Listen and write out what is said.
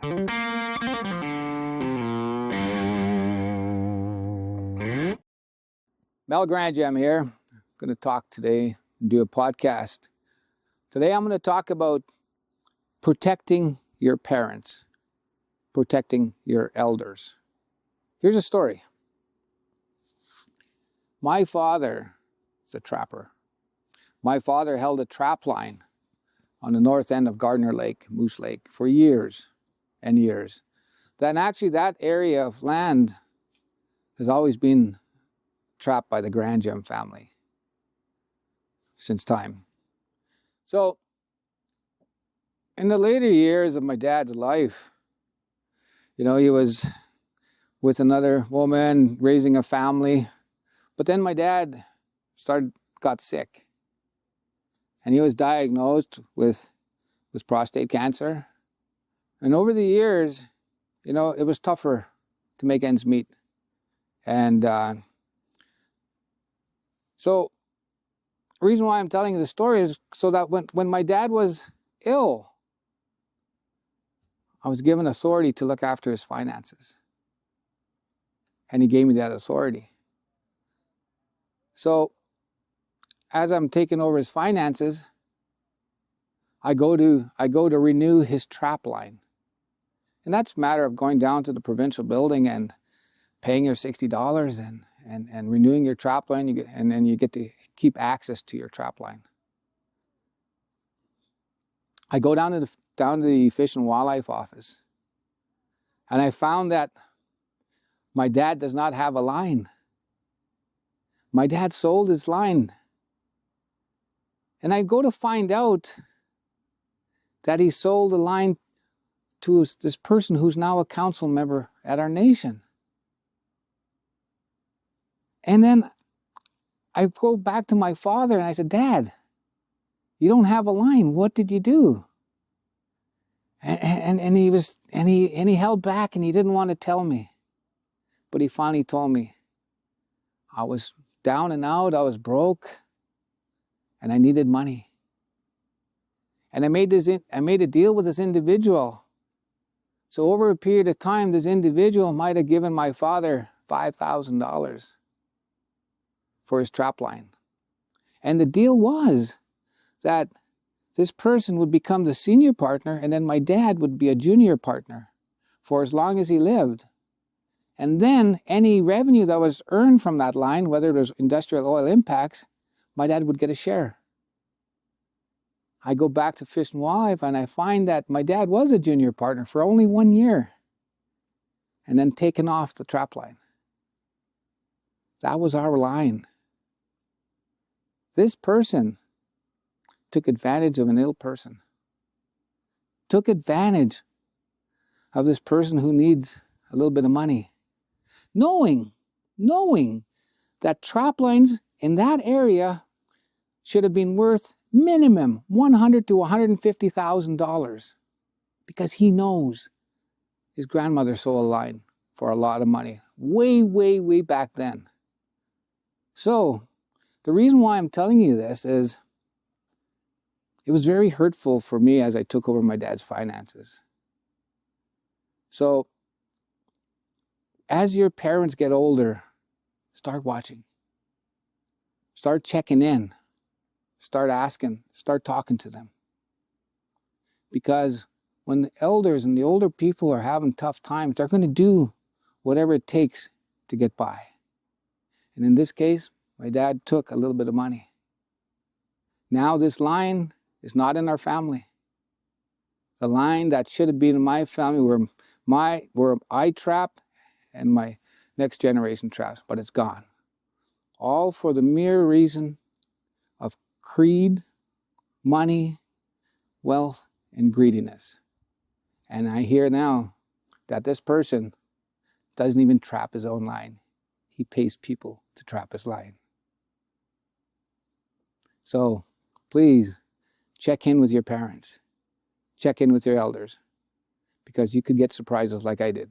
Mel Grandjam here. I'm going to talk today and do a podcast. Today I'm going to talk about protecting your parents, protecting your elders. Here's a story. My father is a trapper. My father held a trap line on the north end of Gardner Lake, Moose Lake, for years and years. Then actually that area of land has always been trapped by the Grandjam family since time. So in the later years of my dad's life, he was with another woman, raising a family. But then my dad got sick. And he was diagnosed with prostate cancer. And over the years, it was tougher to make ends meet. And so the reason why I'm telling you the story is so that when my dad was ill, I was given authority to look after his finances. And he gave me that authority. So as I'm taking over his finances, I go to renew his trap line. And that's a matter of going down to the provincial building and paying your $60 and renewing your trap line, and then you get to keep access to your trap line. I go down to the Fish and Wildlife office, and I found that my dad does not have a line. My dad sold his line. And I go to find out that he sold a line to this person who's now a council member at our nation. And then I go back to my father and I said, Dad, you don't have a line. What did you do? And he held back and he didn't want to tell me. But he finally told me. I was down and out, I was broke, and I needed money. And I made a deal with this individual. So over a period of time, this individual might have given my father $5,000 for his trap line. And the deal was that this person would become the senior partner, and then my dad would be a junior partner for as long as he lived. And then any revenue that was earned from that line, whether it was industrial oil impacts, my dad would get a share. I go back to Fish and Wildlife and I find that my dad was a junior partner for only 1 year and then taken off the trap line. That was our line. This person took advantage of an ill person. Took advantage of this person who needs a little bit of money. Knowing that trap lines in that area should have been worth minimum $100,000 to $150,000 because he knows his grandmother sold a line for a lot of money way back then. So the reason why I'm telling you this is it was very hurtful for me as I took over my dad's finances. So as your parents get older, start watching. Start checking in. Start asking. Start talking to them. Because when the elders and the older people are having tough times, they're going to do whatever it takes to get by. And in this case, my dad took a little bit of money. Now this line is not in our family. The line that should have been in my family where I trap and my next generation traps, but it's gone. All for the mere reason of greed, money, wealth, and greediness. And I hear now that this person doesn't even trap his own line. He pays people to trap his line. So please check in with your parents. Check in with your elders, because you could get surprises like I did.